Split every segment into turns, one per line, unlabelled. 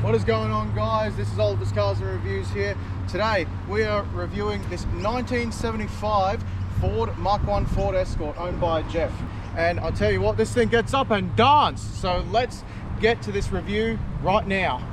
What is going on, guys? This is Oliver's Cars and Reviews here. Today we are reviewing this 1975 Ford Mark 1 Ford Escort owned by Jeff. And I'll tell you what, this thing gets up and dance. So let's get to this review right now.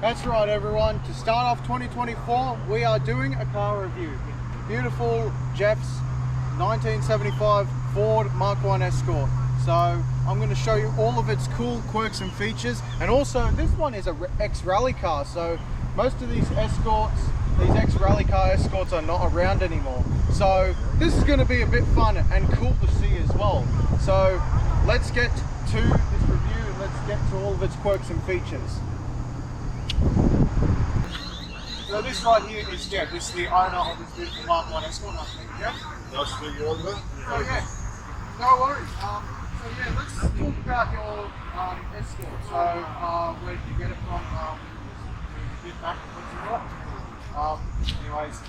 That's right, everyone. To start off 2024, we are doing a car review. Beautiful Jeff's 1975 Ford Mark 1 Escort. So I'm going to show you all of its cool quirks and features. And also, this one is a ex-rally car. So most of these Escorts, these ex-rally car Escorts are not around anymore. So this is going to be a bit fun and cool to see as well. So let's get to this review and let's get to all of its quirks and features. So this right here is Jeff. This is the owner of this beautiful Mark 1 Escort. Nice to meet you, Jeff.
Nice to meet you, Oliver.
Oh yeah, no worries. So yeah, let's talk about your Escort. So where did you get it from? Bit back anyways,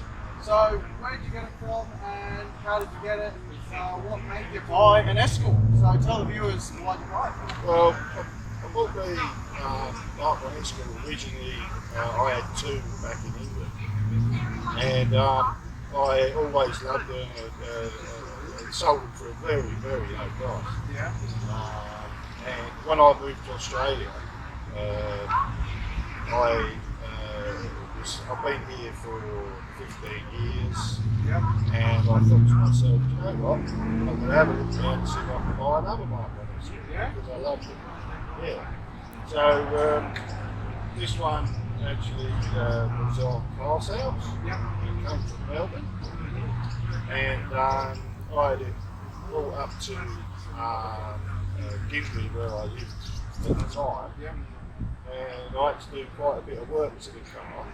so where did you get it from and how did you get it? What made you buy an Escort? So tell the viewers why you buy it.
Well, I bought the Mark 1 Escort originally. I had two back in England, and I always loved them and sold them for a very, very low price.
Yeah.
And when I moved to Australia, I've been here for 15 years,
Yep.
and I thought to myself, you know what, I'm going to have a look around and see if I can buy another Mark 1 Escort,
Yeah.
because I loved it. Yeah. So this one actually was on car sales.
Yep.
It came from Melbourne, and I had it brought up to Gympie, where I lived at the time.
Yep.
And I had to do quite a bit of work to the car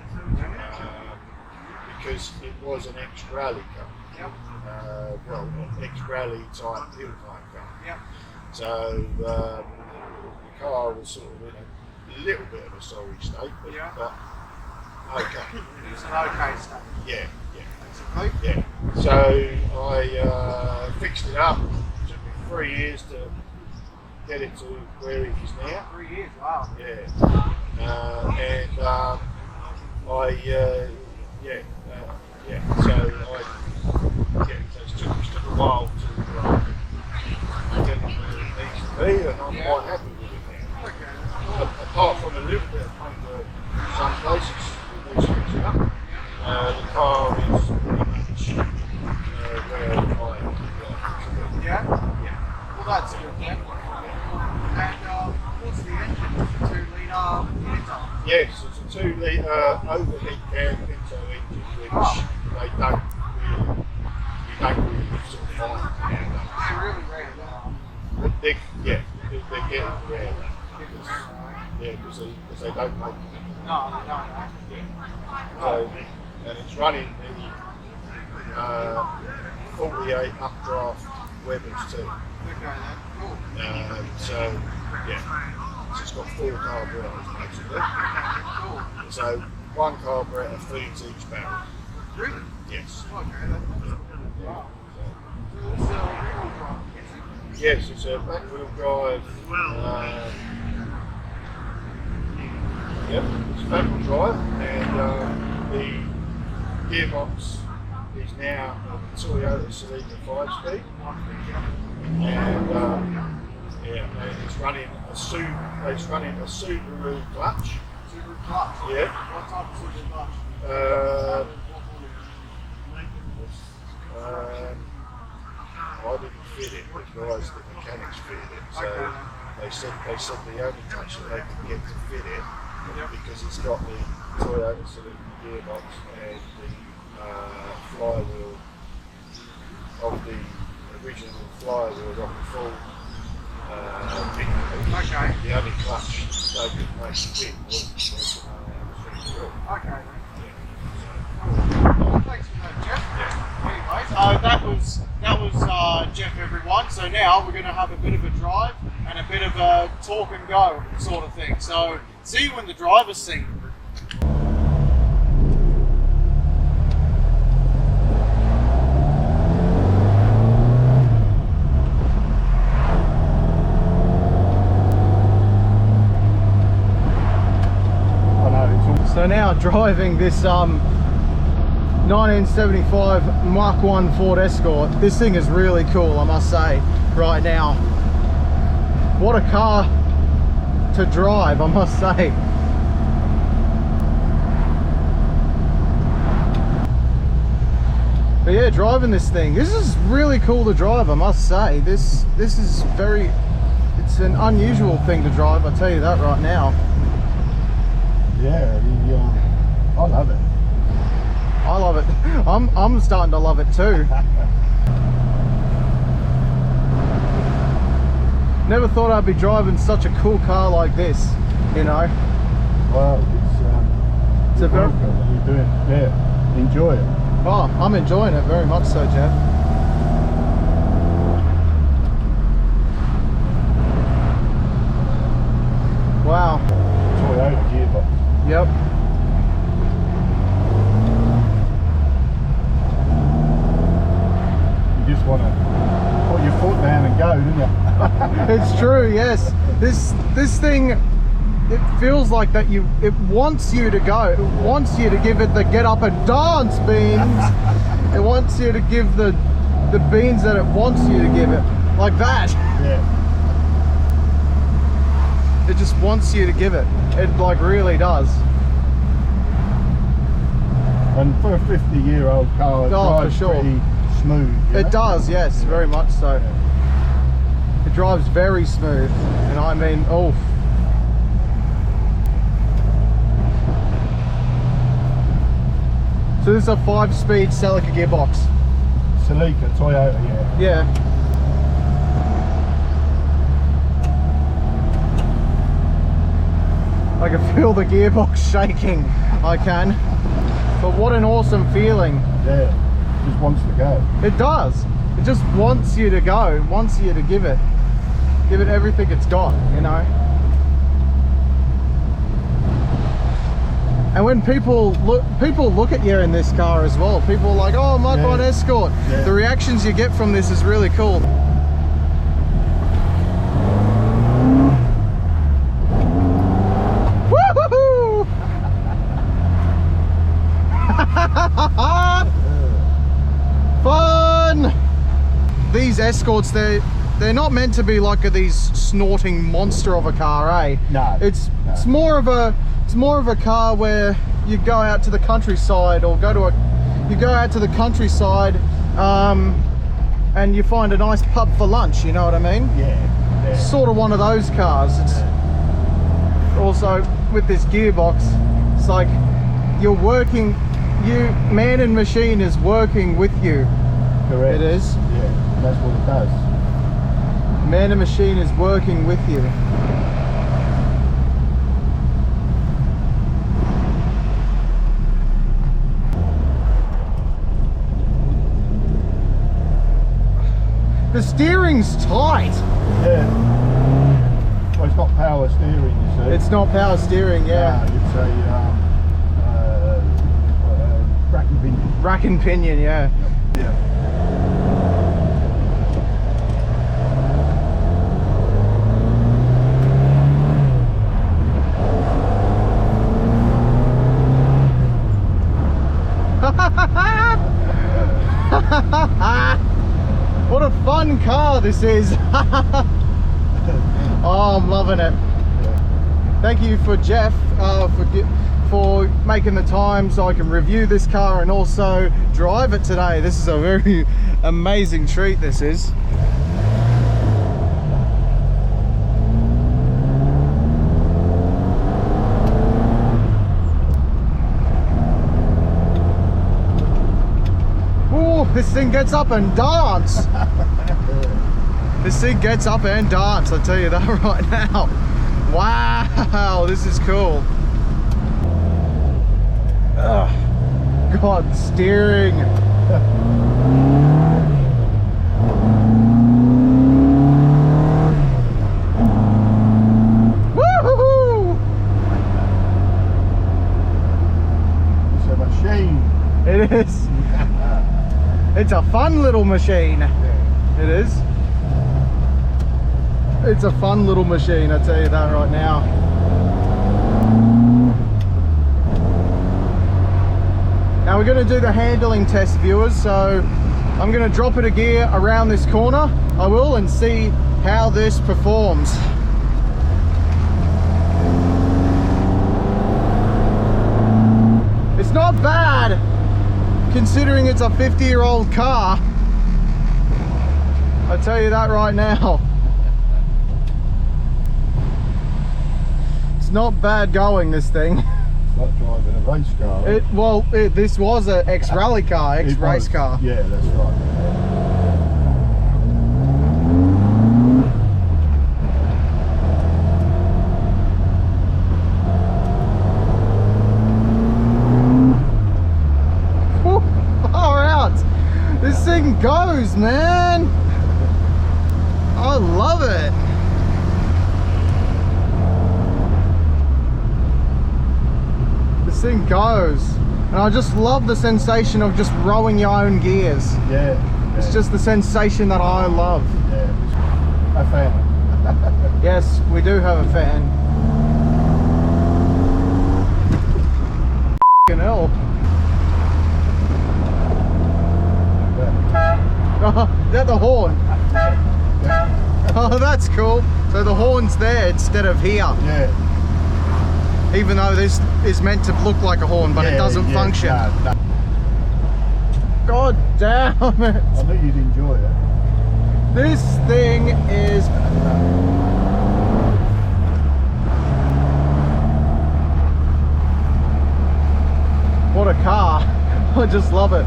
because it was an ex-rally car.
Yep.
Well, an ex-rally type hill type car.
Yep.
So the car was sort of in a little bit of a sorry state, but,
Yeah.
but okay.
It's an okay state.
Yeah,
Basically.
yeah. So I fixed it up. It took me 3 years to get it to where it is now.
3 years. Wow.
Yeah. And so it took a while to get it where it needs to be, and I'm quite happy with it now.
Okay.
Apart from a little bit of paintwork in some places, we need to fix it up. The car is pretty much where I like it to be.
Yeah.
Yeah.
Well, that's good then. And what's the engine? 2-litre Pinto?
Yes, it's a 2-litre overheat cam Pinto engine, which you don't really sort of find nowadays.
They're really rare now.
They're getting rare because they don't make them.
No, they don't.
Yeah. So, and it's running the 48 updraft Webbers too.
Okay then. Cool.
So yeah, it's got 4 carburetors basically.
Cool.
So one carburetor feeds each barrel.
Really?
Yes.
Okay then. Wow. So it's rear-wheel drive, I'm guessing?
Yes, it's a back-wheel drive. Yep, it's a back-wheel drive, and the gearbox is now a Toyota Celica 5-speed, and it's running a Subaru clutch.
Subaru clutch?
Yeah.
What type of Subaru clutch?
I didn't fit it. The guys, the mechanics fitted it. So they said the only touch that they could get to fit it, because it's got the Toyota saloon gearbox and the flywheel of the original flywheel of the full big.
Okay.
The only clutch they could make fit was
Okay. Well, thanks for that, Jeff. Anyway, that was Jeff, everyone. So now we're going to have a bit of a drive and a bit of a talk and go sort of thing. So see you in the driver's seat. So now driving this 1975 Mark 1 Ford Escort. This thing is really cool, I must say, right now. What a car to drive, I must say. But yeah, driving this thing, this is really cool to drive, I must say. This is it's an unusual thing to drive, I'll tell you that right now.
Yeah, I love it.
I love it. I'm starting to love it too. Never thought I'd be driving such a cool car like this, you know.
Well,
it's a very
you're doing. Yeah, enjoy it.
Oh, I'm enjoying it very much so, Jeff. Wow.
Toyota gearbox.
Yep.
You just want to put your foot down and go, don't you?
It's true, yes. This thing, it feels like that it wants you to go. It wants you to give it the get up and dance beans. It wants you to give the beans that it wants you to give it. Like that.
Yeah.
It just wants you to give it. It like really does.
And for a 50-year-old car, it drives
for sure.
pretty smooth.
It does, yes, very much so.
Yeah.
It drives very smooth, and I mean, oh. So this is a 5-speed Celica gearbox.
Celica, Toyota, yeah.
Yeah. I can feel the gearbox shaking, I can. But what an awesome feeling.
Yeah, it just wants to go.
It does. It just wants you to go, it wants you to give it everything it's got, you know. And when people look at you in this car as well, people are like, oh, Mark 1 Escort.
Yeah.
The reactions you get from this is really cool. Woohoo! Fun! These Escorts, they're not meant to be like these snorting monster of a car, eh?
No.
It's more of a car where you go out to the countryside, or you go out to the countryside and you find a nice pub for lunch, you know what I mean?
Yeah.
It's sort of one of those cars. It's also with this gearbox, it's like man and machine is working with you.
Correct.
It is.
Yeah, that's what it does.
Man and machine is working with you. The steering's tight.
Yeah. Well, it's not power steering, you see.
It's not power steering, yeah.
It's a rack and pinion.
Rack and pinion, yeah.
Yeah.
What a fun car this is. Oh, I'm loving it. Thank you for Jeff for making the time so I can review this car and also drive it today. This is a very amazing treat, this is. This thing gets up and dance. This thing gets up and dance, I'll tell you that right now. Wow, this is cool. Ugh, God, steering. Woo-hoo-hoo!
It's a machine.
It is. It's a fun little machine.
Yeah.
It is. It's a fun little machine, I tell you that right now. Now we're going to do the handling test, viewers, so I'm going to drop it a gear around this corner. I will, and see how this performs. It's not bad, considering it's a 50-year-old car. I tell you that right now. It's not bad going, this thing.
It's like driving a race car.
This was an ex-rally car, ex-race car.
Yeah, that's right.
Far out. This thing goes, man. I love it. This thing goes, and I just love the sensation of just rowing your own gears.
Yeah.
It's just the sensation that I love.
Yeah. A fan.
Yes, we do have a fan. F***ing hell. Is that the horn? Oh, that's cool. So the horn's there instead of here.
Yeah.
Even though this is meant to look like a horn, but it doesn't function.
No.
God damn it.
I knew you'd enjoy it.
This thing is... What a car. I just love it.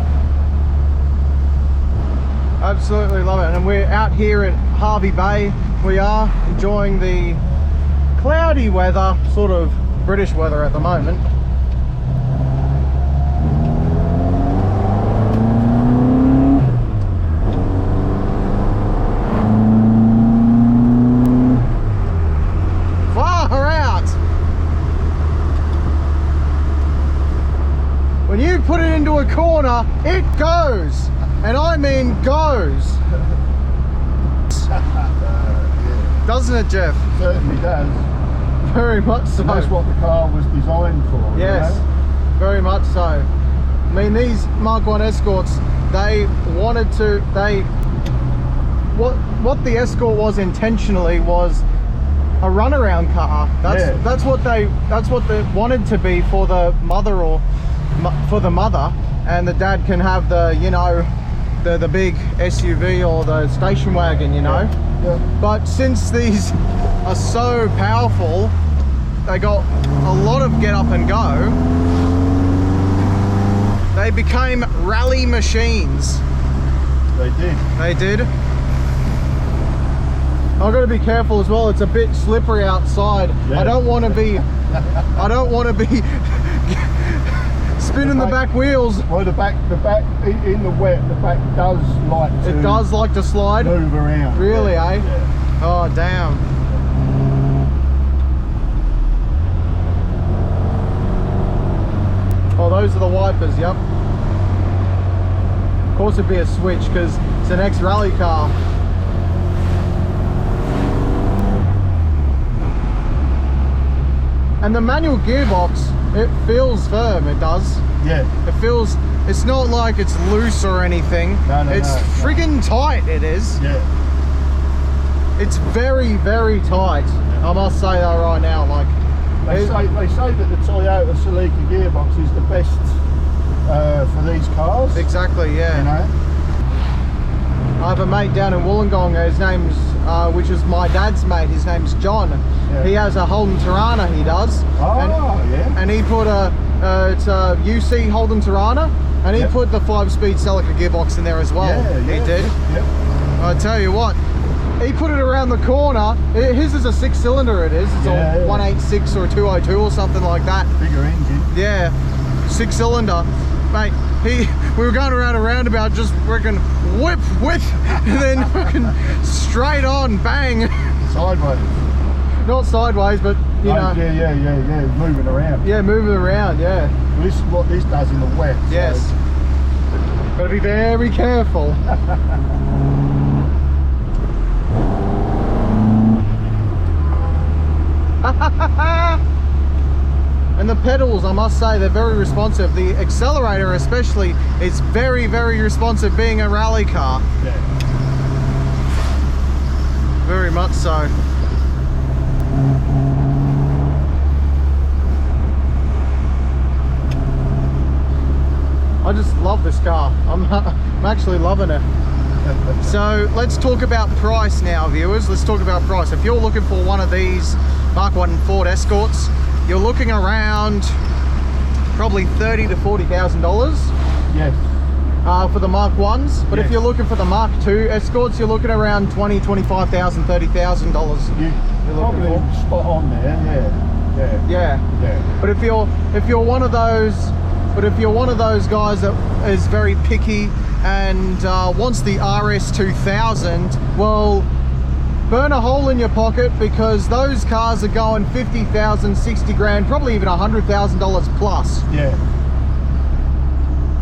Absolutely love it. And we're out here at Hervey Bay. We are enjoying the cloudy weather, sort of British weather at the moment. Far out! When you put it into a corner, it goes! And I mean goes! Doesn't it, Jeff?
Certainly does.
Very much so.
And that's what the car was designed for.
Yes,
you know?
very much so. I mean, these Mark 1 Escorts, they wanted to, what the Escort was intentionally was a runaround car. That's what they wanted to be for the mother, or for the mother, and the dad can have the, you know, the big SUV or the station wagon, you know.
Yeah.
But since these are so powerful, they got a lot of get up and go. They became rally machines.
They did.
They did. I've got to be careful as well. It's a bit slippery outside.
Yeah.
I don't want to be spinning the back wheels.
Well, the back in the wet, the back does like to.
It does like to slide.
Move around.
Really,
yeah.
eh?
Yeah.
Oh, damn. Oh, those are the wipers, yep. Of course it'd be a switch because it's an ex-rally car. And the manual gearbox, it feels firm, it does.
Yeah.
It feels, it's not like it's loose or anything.
No,
it's
no.
friggin' tight, it is.
Yeah.
It's very, very tight. I must say that right now, like,
They say that the Toyota Celica gearbox is the best for these cars.
Exactly, yeah.
You know?
I have a mate down in Wollongong, his name's, which is my dad's mate, his name's John.
Yeah.
He has a Holden Tirana, he does.
Oh,
yeah. And he put it's a UC Holden Tirana, and he put the 5-speed Celica gearbox in there as well.
Yeah,
he did.
Yep.
I tell you what, he put it around the corner. His is a 6-cylinder, it is. It's a 186 or a 202 or something like that.
Bigger engine.
Yeah, 6-cylinder. Mate, we were going around a roundabout, just freaking whip, and then freaking straight on, bang.
Sideways.
Not sideways, but you know.
Yeah, moving around.
Yeah, moving around, yeah.
Well, this is what this does in the wet.
Yes.
So.
Got to be very careful. And the pedals, I must say, they're very responsive. The accelerator especially is very, very responsive, being a rally car.
Yeah.
Very much so. I just love this car. I'm actually loving it. So let's talk about price now, viewers. Let's talk about price. If you're looking for one of these Mark 1 Ford Escorts, you're looking around probably $30,000 to $40,000.
Yes.
For the Mark 1s, but
yes.
if you're looking for the Mark 2 Escorts, you're looking around $20,000, $25,000, $30,000.
You're probably spot on there. Yeah.
But if you're one of those, guys that is very picky and wants the RS2000, well, burn a hole in your pocket, because those cars are going 50,000, 60 grand, probably even $100,000 plus.
Yeah.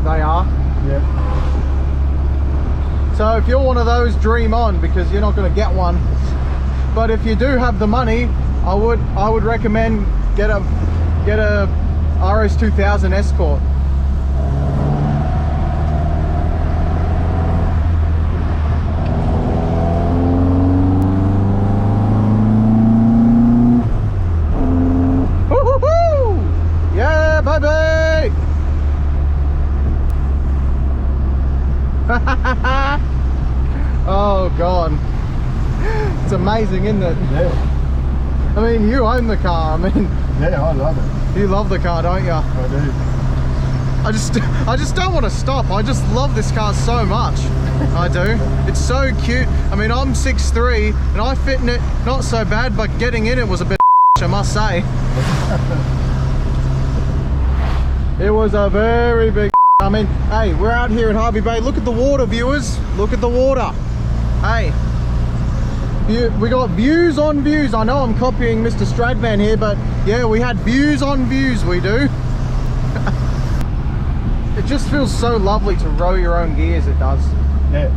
They are.
Yeah.
So if you're one of those, dream on, because you're not going to get one. But if you do have the money, I would recommend get a RS2000 Escort. Yeah, baby! Oh God, it's amazing, isn't it?
Yeah.
I mean, you own the car. I mean,
yeah, I love it.
You love the car, don't you?
I do.
I just don't want to stop. I just love this car so much. I do. It's so cute. I mean, I'm 6'3", and I fit in it not so bad, but getting in it was a bit I must say. It was a very big I mean, hey, we're out here in Harvey Bay. Look at the water, viewers. Look at the water. Hey, we got views on views. I know I'm copying Mr. Stradman here, but yeah, we had views on views, we do. It just feels so lovely to row your own gears, it does.
Yeah,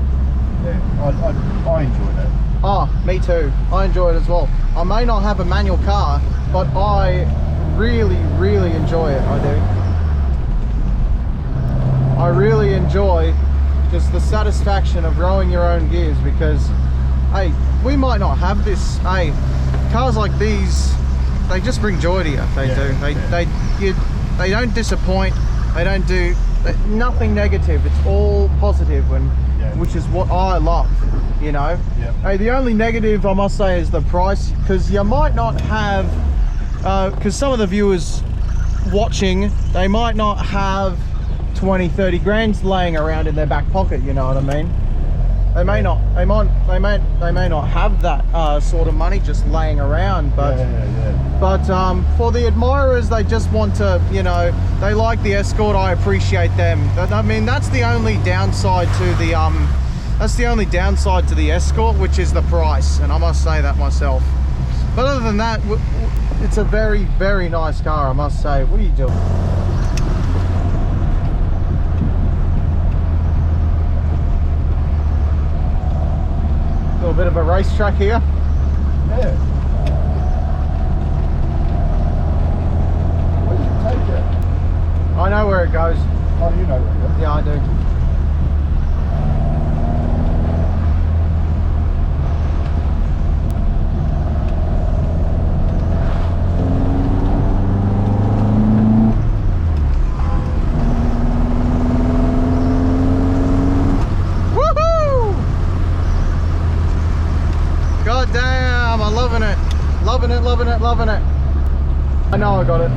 I enjoy that.
Oh, me too. I enjoy it as well. I may not have a manual car, but I really, really enjoy it. I do. I really enjoy just the satisfaction of rowing your own gears, because, hey, we might not have this. Hey, cars like these, they just bring joy to you. They do. They don't disappoint. They don't do nothing negative. It's all positive, and which is what I love. You know.
Yep.
Hey, the only negative I must say is the price, because you might not have, because some of the viewers watching, they might not have 20-30 grand laying around in their back pocket, you know what I mean? They may not, they may not have that sort of money just laying around, but but for the admirers, they just want to, you know, they like the Escort. I appreciate them. I mean, that's the only downside to the Escort, which is the price, and I must say that myself. But other than that, it's a very, very nice car, I must say. What are you doing? A little bit of a racetrack here.
Yeah. Where does it take you?
I know where it goes.
Oh, you know where it goes?
Yeah, I do. Oh, damn, I'm loving it. Loving it, loving it, loving it. I know I got it.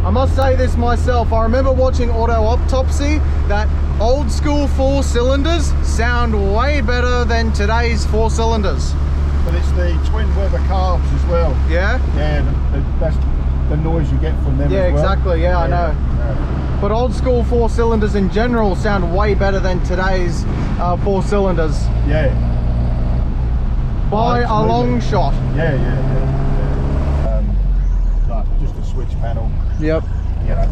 I must say this myself, I remember watching Auto Autopsy that old school 4 cylinders sound way better than today's 4 cylinders.
But it's the twin Weber carbs as well.
Yeah?
Yeah, that's the noise you get from them
Yeah,
as well.
exactly, yeah, I know.
Yeah.
But old school 4 cylinders in general sound way better than today's 4 cylinders.
Yeah.
By a long shot.
Yeah. Like just a switch panel.
Yep.
You know.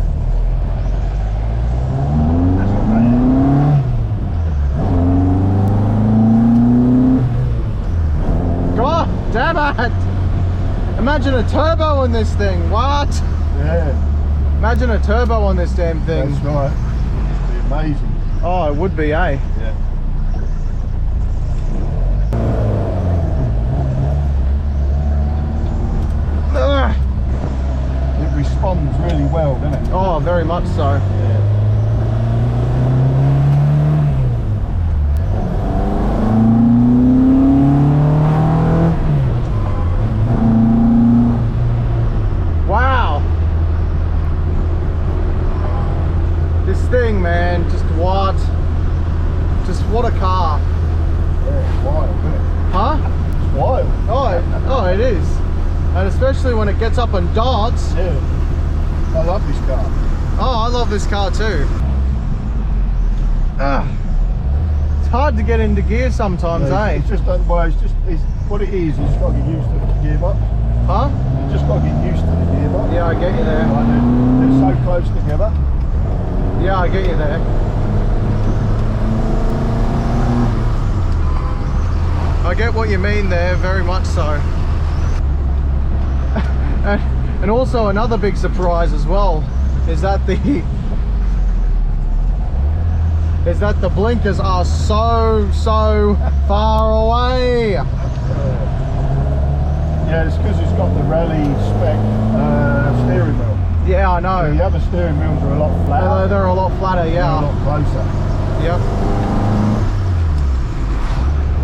That's what that is.
God damn it! Imagine a turbo in this thing, what?
Yeah.
Imagine a turbo on this damn thing.
That's right. It'd be amazing.
Oh, it would be, eh?
Yeah.
Ugh.
It responds really well, doesn't it?
Oh, very much so.
Yeah.
Wow. This thing, man, just what a car.
Yeah, it's wild, isn't it?
Huh?
It's wild.
Oh, it is. And especially when it gets up and darts.
Yeah. I love this car.
Oh, I love this car too. It's hard to get into gear sometimes,
Yeah,
eh?
it's just it's what it is. It's got to get used to the gearbox.
Huh?
You just got to get used to the gearbox.
Yeah, I get you there.
Like they're so close together.
Yeah, I get you there. I get what you mean there, very much so. And also another big surprise as well is that the blinkers are so far away.
Yeah, it's because it's got the rally spec steering wheel.
Yeah, I know.
The other steering wheels are a lot flatter.
They're a lot flatter,
They're
yeah.
a lot closer.
Yep.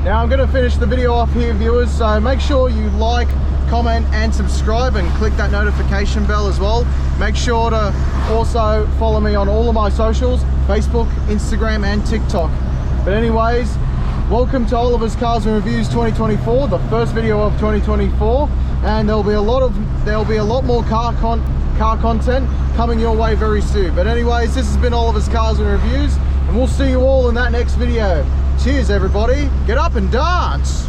Now I'm going to finish the video off here, viewers, so make sure you like, comment and subscribe and click that notification bell as well. Make sure to also follow me on all of my socials, Facebook, Instagram and TikTok. But anyways, welcome to Oliver's Cars and Reviews 2024, the first video of 2024, and there'll be a lot more car content coming your way very soon. But anyways, this has been Oliver's Cars and Reviews, and we'll see you all in that next video. Cheers everybody, get up and dance!